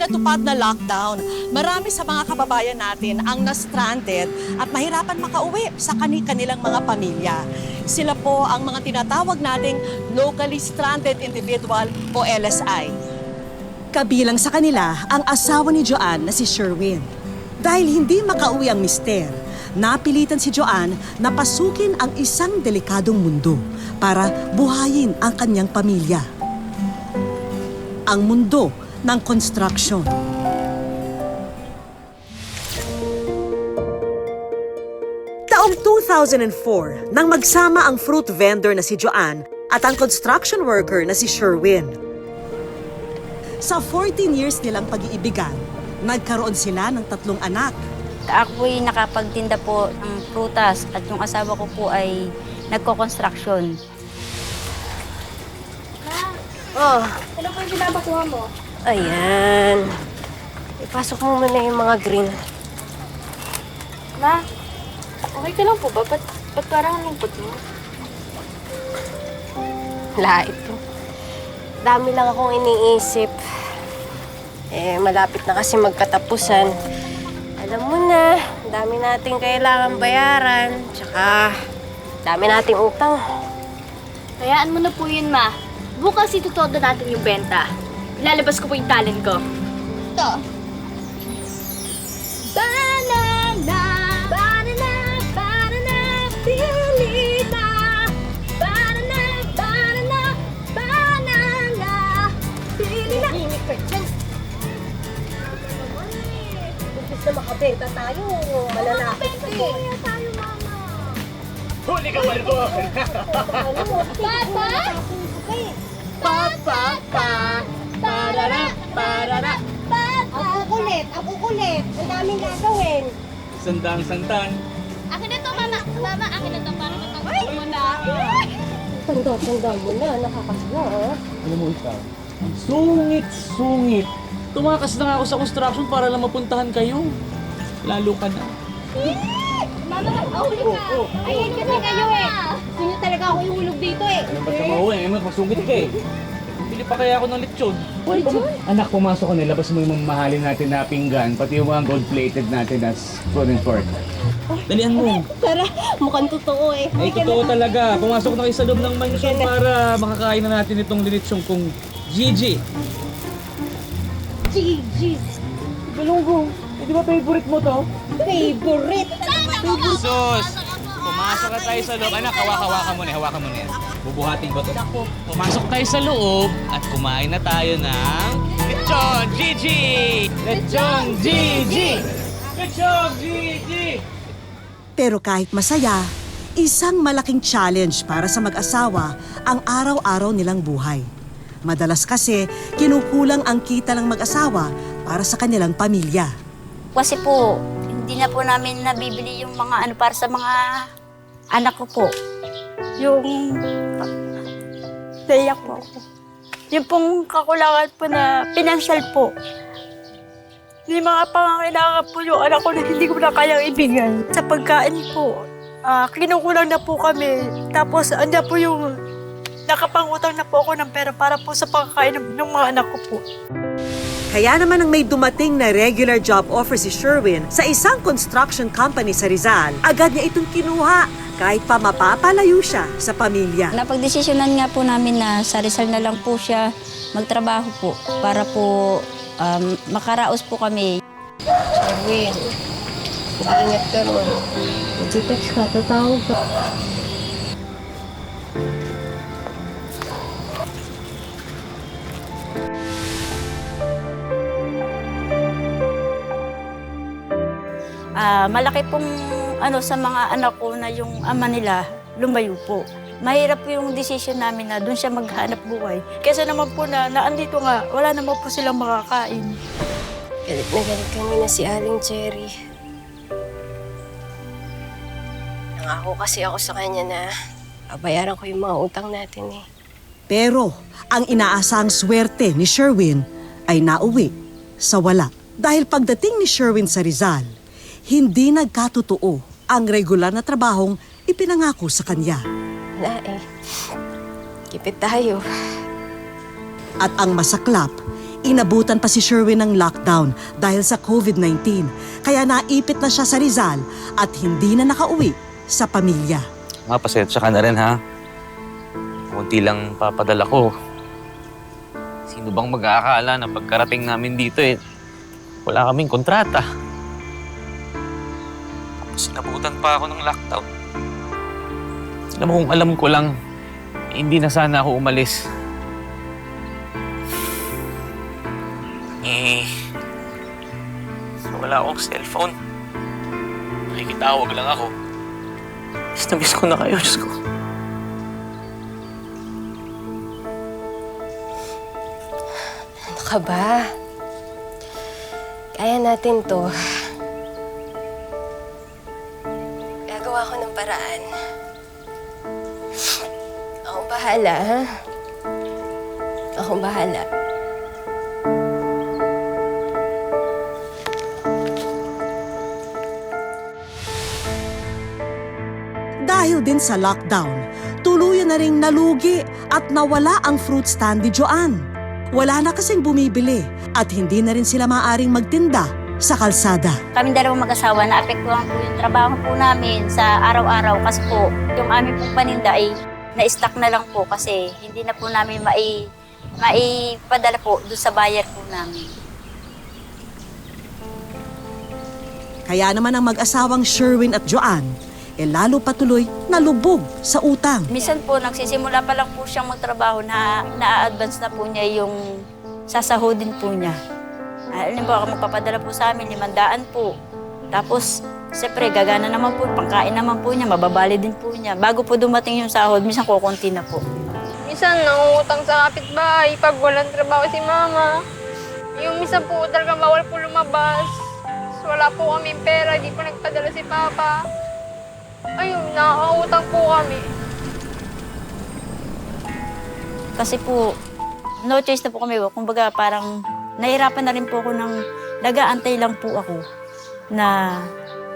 pinatupad na lockdown, marami sa mga kababayan natin ang na-stranded at mahirapan makauwi sa kanilang mga pamilya. Sila po ang mga tinatawag nating locally stranded individual o LSI. Kabilang sa kanila ang asawa ni Joanne na si Sherwin. Dahil hindi makauwi ang mister, napilitan si Joanne na pasukin ang isang delikadong mundo para buhayin ang kanyang pamilya. Ang mundo ng construction. Taong 2004, nang magsama ang fruit vendor na si Joanne at ang construction worker na si Sherwin. Sa 14 years nilang pag-iibigan, nagkaroon sila ng 3 anak. Ako'y nakapagtinda po ng prutas at yung asawa ko po ay nagko-construction. Oh, Ano po yung binabakuha mo? ayan. Ipasok mo muna yung mga green. Ma, okay ka lang po ba? Ba't parang ang lungkot mo? Lait to. Dami lang akong iniisip. Malapit na kasi magkatapusan. Alam mo na, dami nating kailangan bayaran. Tsaka, dami nating utang. Hayaan mo na po yun, Ma. Bukas itutodo natin yung benta. Ilalabas ko po yung talent ko. Ito. Banana, banana, banana, pilita. Banana, banana, banana, pilita. Himik ka dyan. Imbis na makabenta tayo, malalapit ka eh. tayo, Mama. Huli ka, Malbon! Papa? Pa! Parara! Parara! Ang kukulit. Ang daming gagawin. Sandang-sandan. Akin na to, Mama. Mama, akin na to para matangkot mo na. Tanda mo na, nakakasya ah. Alam mo ikaw, sungit-sungit. Tumakas na nga ako sa construction para lang mapuntahan kayo. Lalo ka na. Mama, mag-awin ka. Ayan kasi kayo eh. Gusto niyo talaga ako ihulog dito eh. Ano ba sa mauwi? Magsungit ka eh. Bili pa kaya ako ng lechon. Anak, pumasok ka na. Labas mo yung mamahalin natin na pinggan, pati yung mga gold-plated natin as food and pork. Dalihan mo. Tara, mukhang totoo eh. Ay, totoo talaga. Pumasok na kayo sa loob ng mansyon para makakain na natin itong lechon kong Gigi. Gigi. Galunggong. Eh, di ba favorite mo to? Favorite. Sus! Pumasok na tayo sa loob. Anak, hawakan mo na yan. Bubuhatin ko to. Pumasok tayo sa loob at kumain na tayo ng Lechon Gigi! Lechon Gigi! Lechon Gigi! Pero kahit masaya, isang malaking challenge para sa mag-asawa ang araw-araw nilang buhay. Madalas kasi, kinukulang ang kita ng mag-asawa para sa kanilang pamilya. Kasi po, hindi na po namin nabibili yung mga ano para sa mga anak ko po. Yung naiyak po ako. Yung pong kakulangan po na financial po. Yung mga pangangailangan po yung anak ko na hindi ko na kayang ibigay. Sa pagkain po, kinukulang na po kami. Tapos andyan po yung nakapangutang na po ako ng pera para po sa pagkain ng mga anak ko po. Kaya naman ang may dumating na regular job offer si Sherwin sa isang construction company sa Rizal, agad niya itong kinuha kahit pa mapapalayo siya sa pamilya. Napagdesisyonan nga po namin na sa Rizal na lang po siya magtrabaho po para po makaraos po kami. Sherwin, ingat ka ron. Mag-text ka, tatawag ka. Malaki pong sa mga anak ko na yung ama nila lumayo po. Mahirap po yung decision namin na doon siya maghanap buhay. Kesa naman po na andito nga, wala naman po silang makakain. Galit na galit kami na si Aling Cherry. Nangako kasi ako sa kanya na babayaran ko yung mga utang natin eh. Pero ang inaasahang swerte ni Sherwin ay nauwi sa wala. Dahil pagdating ni Sherwin sa Rizal, hindi nagkatotoo ang regular na trabahong ipinangako sa kanya. Wala eh. Kipit tayo. At ang masaklap, Inabutan pa si Sherwin ng lockdown dahil sa COVID-19. Kaya naipit na siya sa Rizal at hindi na nakauwi sa pamilya. Pasensya ka na rin, ha? Kunti lang papadala ko. Sino bang mag-aakala na pagkarating namin dito wala kaming kontrata. Tapos sinabutan pa ako ng lockdown. Alam mo, kung alam ko lang, hindi na sana ako umalis. Wala akong cellphone. Nakikitawag lang ako. Miss na miss ko na kayo, Diyos ko. Ano ka ba? Kaya natin to. Gagawa ko ng paraan. Akong bahala, ha? Akong bahala. Dahil din sa lockdown, tuluyan na ring nalugi at nawala ang fruit stand ni Joanne. Wala na kasing bumibili at hindi na rin sila maaaring magtinda sa kalsada. Kaming dalawang mag-asawa, naapektuhan po yung trabaho po namin sa araw-araw kasi po yung aming pong paninda ay na-stock na lang po kasi hindi na po namin maipadala po doon sa buyer po namin. Kaya naman ang mag-asawang Sherwin at Joanne, lalo patuloy nalubog sa utang. Minsan po, nagsisimula pa lang po siyang magtrabaho na na-advance na po niya yung sasahodin po niya. Alam po, magpapadala po sa amin, 500 po. Tapos, siyempre, gagana naman po, pangkain naman po niya, mababali din po niya. Bago po dumating yung sahod, minsan kukunti na po. Minsan, nangungutang sa kapitbahay pag walang trabaho si mama. Yung minsan po, talaga bawal po lumabas. So, wala po kaming pera, di po nagpadala si papa. Ayun, nakakautang po kami. Kasi po, no choice na po kami. Kumbaga, parang nahirapan na rin po ako ng nag-aantay lang po ako na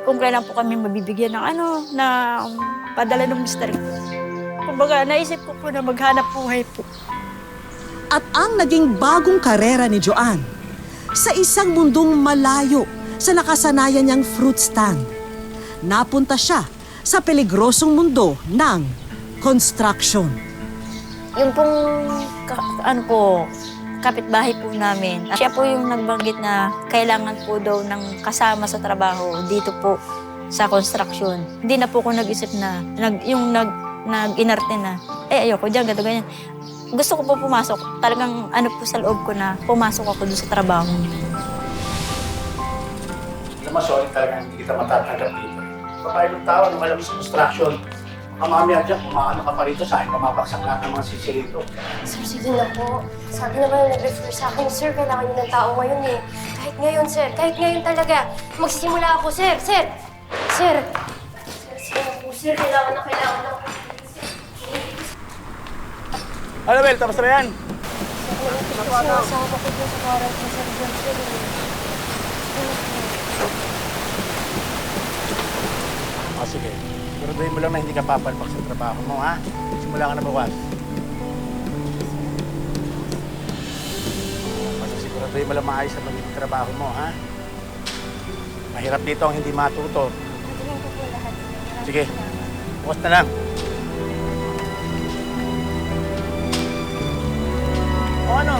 kung kailan po kami mabibigyan ng padala ng mister ko. Kumbaga, naisip ko po na maghanap buhay po. At ang naging bagong karera ni Joanne, sa isang mundong malayo sa nakasanayan niyang fruit stand, napunta siya sa peligrosong mundo ng construction. Yung pong, kapitbahay po namin, siya po yung nagbanggit na kailangan po daw ng kasama sa trabaho dito po sa construction. Hindi na po ako nag-isip na, nag-inarte na, ayoko dyan, ganito, ganyan. Gusto ko po pumasok. Talagang po sa loob ko na pumasok ako doon sa trabaho. Alam mo, sorry talaga, hindi kita matatanggap dito. Babae ng tao, nung alam mo sa construction, mamamaya dyan, kumaano ka pa rito sa akin, pumapaksak lahat ng mga sisi rito. Sir, sige na po. Sabi naman na nag-refer sa akin, sir, kailangan niyo ng tao ngayon eh. Kahit ngayon, sir. Kahit ngayon talaga. Magsisimula ako, sir. Sir! Sir! Sir, sige na po, sir. Kailangan na ako. Annabel, tapos na yan? Sinasama ko dun sa warrant sa Sir John, sir. Sige. Siguraduhin mo lang na hindi ka papalpak sa trabaho mo, ha? Simula ka na bukas. Siguraduhin mo lang maayos sa magiging trabaho mo, ha? Mahirap dito ang hindi matuto. Tingnan ko po lahat. Sige. Bukas na lang. O ano?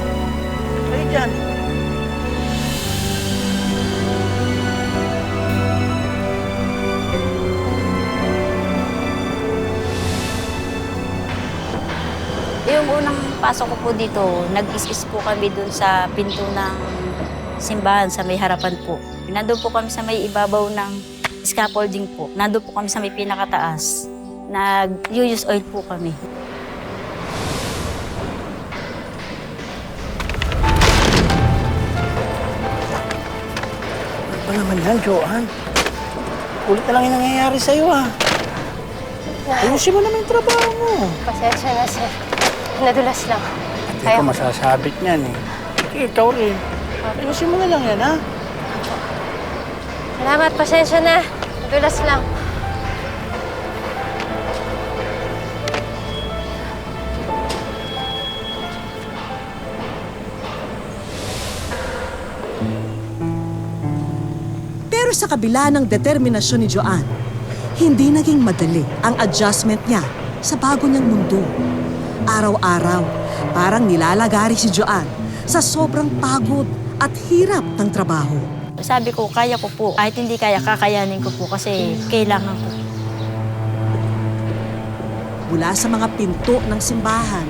Kayo dyan. Yung unang pasok ko po dito, nag-is-is po kami dun sa pinto ng simbahan sa may harapan po. Nandun po kami sa may ibabaw ng scaffolding po. Nandun po kami sa may pinakataas. Nag-use oil po kami. Ano ba naman yan, Joanne? Ulit na lang yung nangyayari sa'yo, ha? Ayusin mo naman yung trabaho mo. Pasensya na, sir. Nadulas lang. Hindi ko masasabit niyan, eh. Sige, ikaw rin. Ayusin mo na lang yan, ha? Salamat, pasensya na. Nadulas lang. Pero sa kabila ng determinasyon ni Joanne, hindi naging madali ang adjustment niya sa bago niyang mundo. Araw-araw, parang nilalagari si Joanne sa sobrang pagod at hirap ng trabaho. Sabi ko, kaya ko po. Kahit hindi kaya, kakayanin ko po kasi kailangan ko. Mula sa mga pinto ng simbahan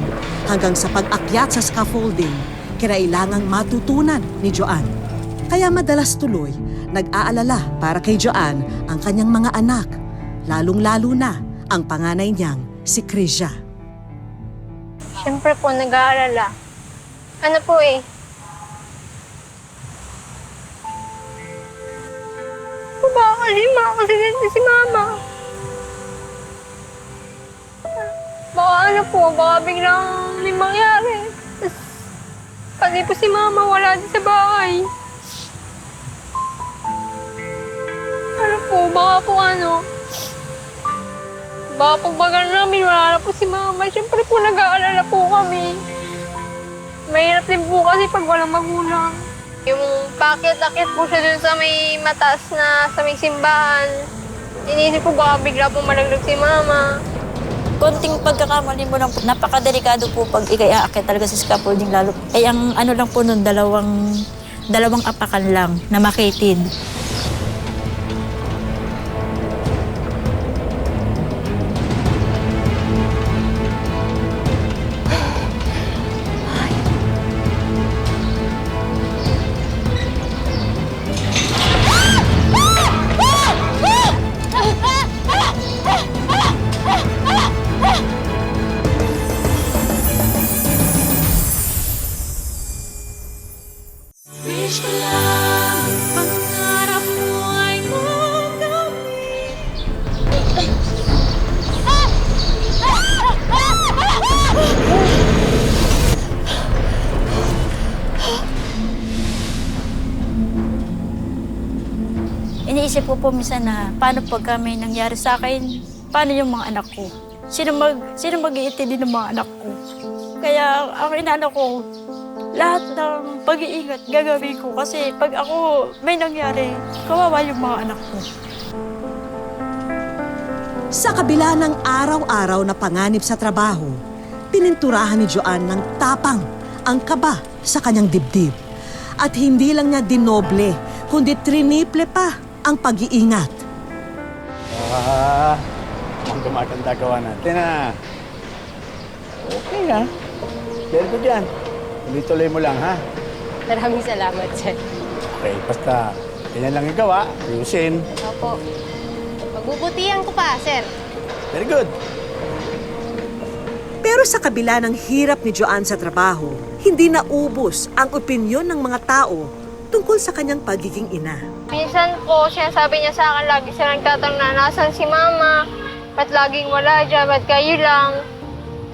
hanggang sa pag-akyat sa scaffolding, kinailangang matutunan ni Joanne. Kaya madalas tuloy, nag-aalala para kay Joanne ang kanyang mga anak, lalong-lalo na ang panganay niyang si Krisha. Siyempre po, nag-aalala. Ano po eh? Baka kasi makakasidente si Mama. Baka ano po, baka biglang may mangyari. Tapos, pati po si Mama wala din sa bahay. Ano po, baka po ano, baka pagbagal namin, wala na po si Mama. Siyempre po, nag-aalala po kami. Mahirap din po kasi pag walang magulang. Yung pakit-akit po siya dun sa may mataas na sa may simbahan. Inisip ko baka bigla po malaglag si Mama. Konting pagkakamali mo lang po, napakadelikado po pag ikay aakyat talaga sa scaffolding lalo. Ay ang ano lang po nun, dalawang apakan lang na makitid. Iniisip ko po minsan na paano pagka may nangyari sa akin, paano yung mga anak ko? Sino mag-iintindi ng mga anak ko? Kaya ang inaano ko, lahat ng pag-iingat gagawin ko kasi pag ako may nangyari, kawawa yung mga anak ko. Sa kabila ng araw-araw na panganib sa trabaho, pininturahan ni Joanne ng tapang ang kaba sa kanyang dibdib. At hindi lang niya dinoble, kundi triniple pa ang pag-iingat. Ang gumaganda gawa natin Okay Very good yan. Tuloy-tuloy mo lang ha. Maraming salamat, sir. Okay, basta ganyan lang yung gawa. Ayusin. Opo. Magbubutihan ko pa, sir. Very good. Pero sa kabila ng hirap ni Joanne sa trabaho, hindi naubos ang opinyon ng mga tao tungkol sa kanyang pagiging ina. Minsan po, sinasabi niya sa akin, lagi siya nagtatanong na nasan si Mama, ba't laging wala dyan, ba't kayo lang.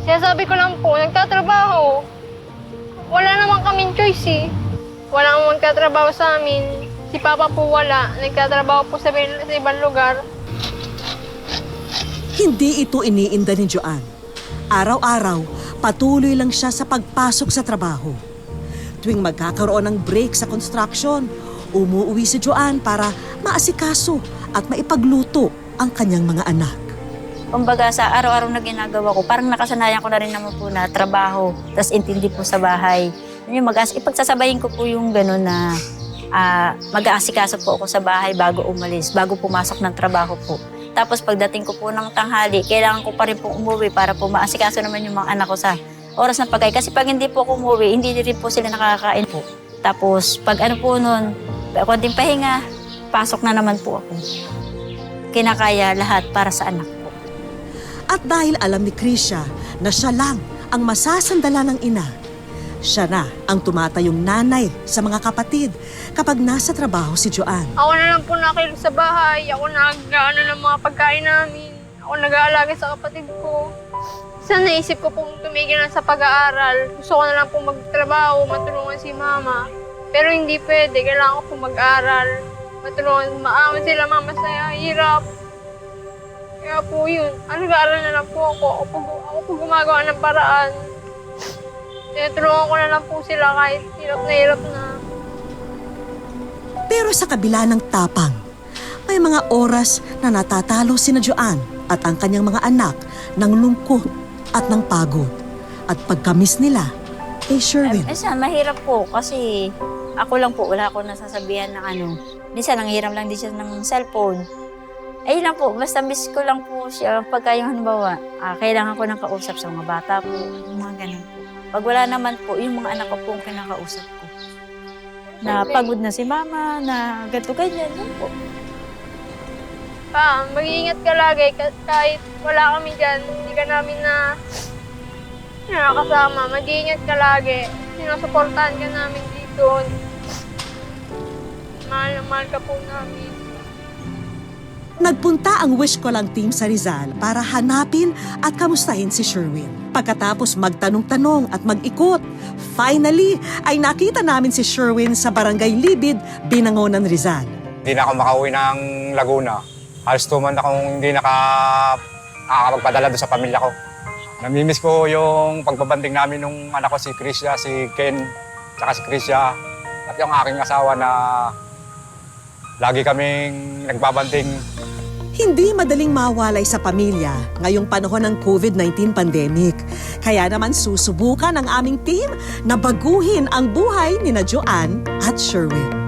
Sinasabi ko lang po, nagtatrabaho. Wala naman kaming choice eh. Wala namang magtatrabaho sa amin. Si Papa po wala, nagtatrabaho po sa ibang lugar. Hindi ito iniinda ni Joanne. Araw-araw, patuloy lang siya sa pagpasok sa trabaho. Tuwing magkakaroon ng break sa construction, umuwi si Joanne para maasikaso at maipagluto ang kanyang mga anak. Kumbaga sa araw-araw na ginagawa ko, parang nakasanayan ko na rin naman po na trabaho, tas intindi po sa bahay. Yung ipagsasabayin ko po yung gano'n na mag-aasikaso po ako sa bahay bago umalis, bago pumasok ng trabaho po. Tapos pagdating ko po ng tanghali, kailangan ko pa rin po umuwi para po maasikaso naman yung mga anak ko sa oras ng pagkain. Kasi pag hindi po ako umuwi, hindi rin po sila nakakain po. Tapos pag ano po nun, konting pahinga, pasok na naman po ako. Kinakaya lahat para sa anak ko. At dahil alam ni Krisha na siya lang ang masasandala ng ina, siya na ang tumatayong nanay sa mga kapatid kapag nasa trabaho si Joanne. Ako na lang po nakilos sa bahay, ako nag-ano ng mga pagkain namin, ako nag-aalaga sa kapatid ko. Sana naisip ko pong tumigil na sa pag-aaral. Gusto ko na lang pong magtrabaho, matulungan si Mama. Pero hindi pwede, kailangan ko pong mag-aral. Matulungan, maaman sila Mama sa hirap. Kaya po yun, nag-aaral na lang po ako. Ako po gumagawa ng paraan. Tinutulungan ko na lang po sila kahit hirap na. Pero sa kabila ng tapang May mga oras na natatalo sina Joanne at ang kanyang mga anak ng lungkot at ng pagod. At pagkamis nila kay Sherwin. Minsan, mahirap po kasi ako lang po, wala akong nasasabihan ng ano. Minsan, nanghiram lang din siya ng cellphone. Ayun lang po, basta miss ko lang po siya. Pagka yung halimbawa, kailangan ko ng kausap sa mga bata po, yung mga ganun po. Pag wala naman po, yung mga anak ko po ang kinakausap ko. Na pagod na si mama, na ganito ganyan, yun po. Pa, mag-iingat ka lagi kahit wala kami dyan. Hindi ka namin nakakasama. Mag-iingat ka lagi. Sinusuportahan ka namin dito. Mahal na mahal ka po namin. Nagpunta ang Wish Ko Lang team sa Rizal para hanapin at kamustahin si Sherwin. Pagkatapos magtanong-tanong at mag-ikot, finally ay nakita namin si Sherwin sa Barangay Libid, Binangonan, Rizal. Hindi na ako makauwi ng Laguna. Halos 2 months akong hindi nakakapagpadala doon sa pamilya ko. Namimiss ko yung pagbabanding namin nung anak ko si Krisya, si Ken, tsaka si Krisya. At yung aking asawa na lagi kaming nagbabanding. Hindi madaling mawalay sa pamilya ngayong panahon ng COVID-19 pandemic. Kaya naman susubukan ng aming team na baguhin ang buhay ni na Joanne at Sherwin.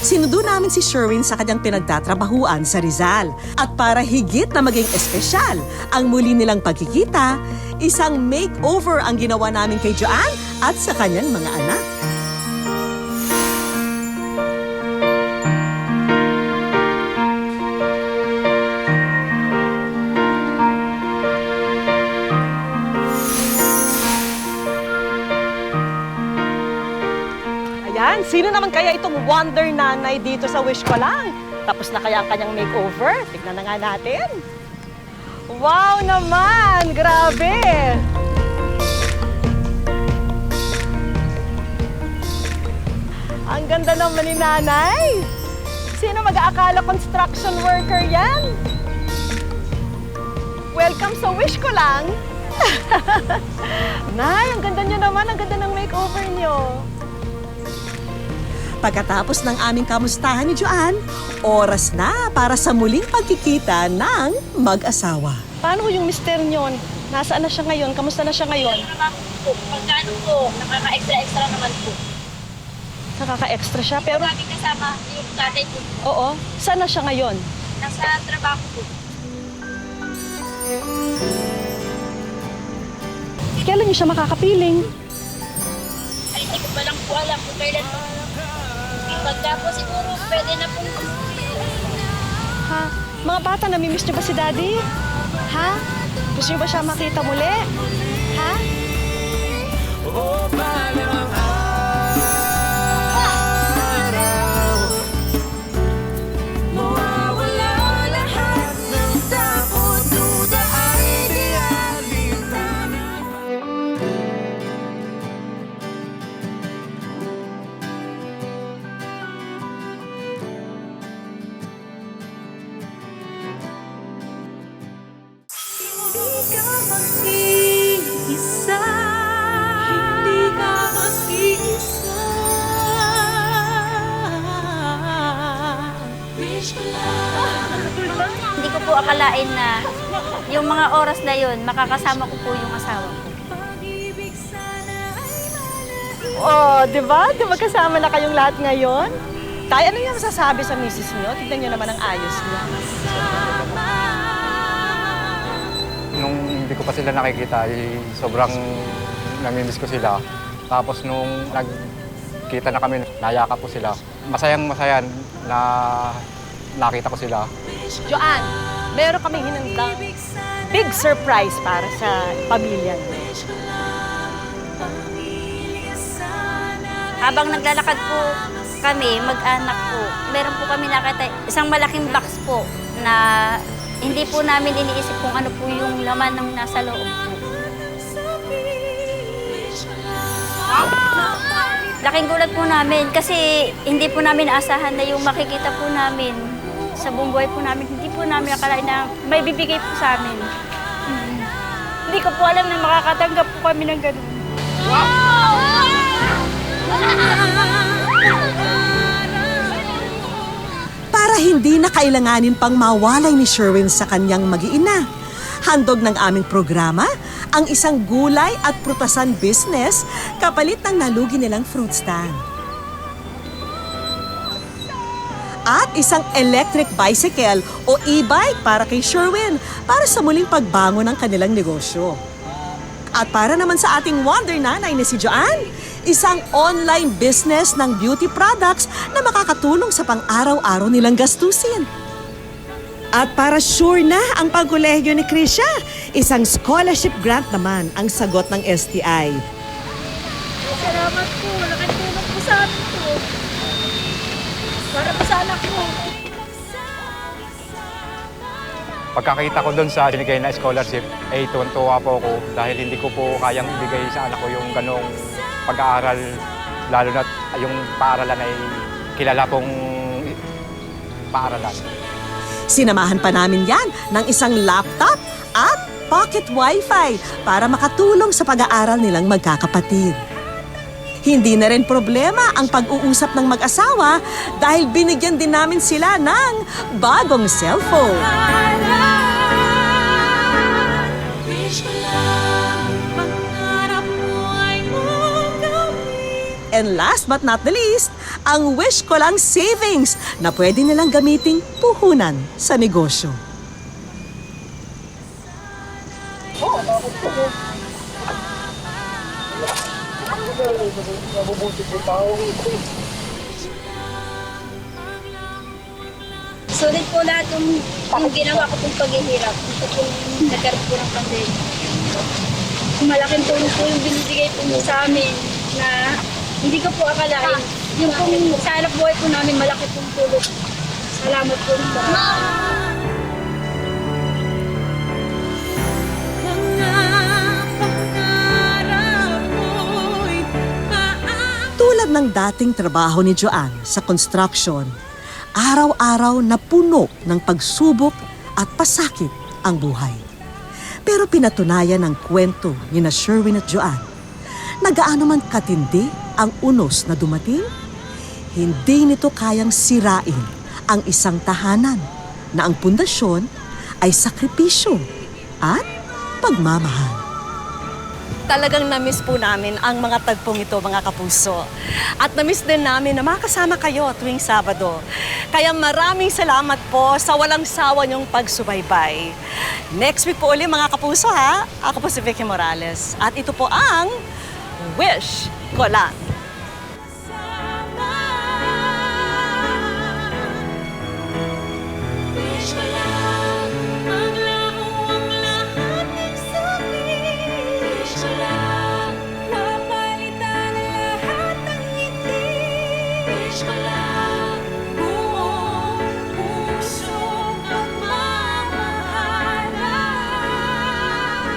Sinundo namin si Sherwin sa kanyang pinagtatrabahuan sa Rizal. At para higit na maging espesyal ang muli nilang pagkikita, isang makeover ang ginawa namin kay Joanne at sa kanyang mga anak. Ayan, sino naman kaya itong wonder nanay dito sa Wish Ko Lang? Tapos na kaya ang kanyang makeover? Tignan na nga natin. Wow naman! Grabe! Ang ganda naman ni nanay. Sino mag-aakala construction worker yan? Welcome sa Wish Ko Lang. Nay, ang ganda niyo naman. Ang ganda ng makeover niyo. Pagkatapos ng aming kamustahan ni Joanne, oras na para sa muling pagkikita ng mag-asawa. Paano yung mister niyo? Nasaan na siya ngayon? Kamusta na siya ngayon? Pagkano po, nakaka-extra naman po. Nakaka-extra siya, pero... Maraming kasama yung tatay po. Oo. Saan na siya ngayon? Nasa trabaho po. Kailan niyo siya makakapiling? Ay, hindi ko pa lang po alam kung kailan po. Pagka po siguro, pwede na po. Ha? Mga bata, namimiss niyo ba si Daddy? Ha? Gusto niyo ba siya makita muli? Ha? Hindi ko po akalain na yung mga oras na yun, makakasama ko po yung asawa ko. Oh, di ba? Di ba kasama na kayong lahat ngayon? Tay, ano yung masasabi sa misis niyo? Tignan niyo naman ang ayos niya. Nung hindi ko pa sila nakikita, sobrang namimiss ko sila. Tapos nung nagkita na kami, nayakap ko sila. Masayang masaya na nakita ko sila. Joanne, meron kaming hinandang big surprise para sa pamilya niyo. Habang naglalakad po kami, mag-anak po, meron po kami nakita isang malaking box po na hindi po namin iniisip kung ano po yung laman ng nasa loob po. Laking gulat po namin kasi hindi po namin naasahan na yung makikita po namin sa buong buhay po namin. Hindi po namin akalain na may bibigay po sa amin. Hindi ko po alam na makakatanggap po kami ng ganun. Wow! kakailanganin pang mawalay ni Sherwin sa kanyang mag-iina. Handog ng aming programa, ang isang gulay at prutasan business kapalit ng nalugi nilang fruit stand. At isang electric bicycle o e-bike para kay Sherwin para sa muling pagbangon ng kanilang negosyo. At para naman sa ating wonder nanay na si Joanne, isang online business ng beauty products na makakatulong sa pang-araw-araw nilang gastusin. At para sure na ang pagkolehiyo ni Krisha, isang scholarship grant naman ang sagot ng STI. Salamat po. Laking tulong po sa amin po. Para po sa anak ko. Pagkakita ko doon sa binigay na scholarship, ay tuwan-tuwa po ako dahil hindi ko po kayang ibigay sa anak ko yung ganong pag-aaral, lalo na yung paaralan ay kilala pong paaralan. Sinamahan pa namin yan ng isang laptop at pocket wifi para makatulong sa pag-aaral nilang magkakapatid. Hindi na rin problema ang pag-uusap ng mag-asawa dahil binigyan din namin sila ng bagong cellphone. And last but not the least, ang wish ko lang savings na pwede nilang gamiting puhunan sa negosyo. Sulit po lahat yung ginawa ko pong paghihirap. Ito po nagkaroon po ng pandemic. Malaking tulong po yung binibigay po niyo sa amin na hindi ko po akalain. Yung pong sa hanap buhay po namin, malaki pong tulong. Salamat po. Tulad ng dating trabaho ni Joanne sa construction, araw-araw na puno ng pagsubok at pasakit ang buhay. Pero pinatunayan ng kwento ni na Sherwin at Joanne na gaano man katindi ang unos na dumating, hindi nito kayang sirain ang isang tahanan na ang pundasyon ay sakripisyo at pagmamahal. Talagang na-miss po namin ang mga tagpong ito, mga kapuso. At na-miss din namin na makasama kayo tuwing Sabado. Kaya maraming salamat po sa walang sawa niyong pagsubaybay. Next week po ulit, mga kapuso, ha? Ako po si Vicky Morales. At ito po ang Wish Ko Lang.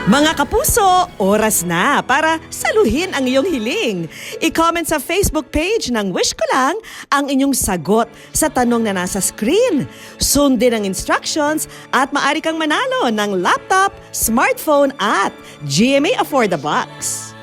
Mga kapuso, oras na para saluhin ang iyong hiling. I-comment sa Facebook page ng Wish Ko Lang ang inyong sagot sa tanong na nasa screen. Sundin ang instructions at maaari kang manalo ng laptop, smartphone at GMA Afford the Box.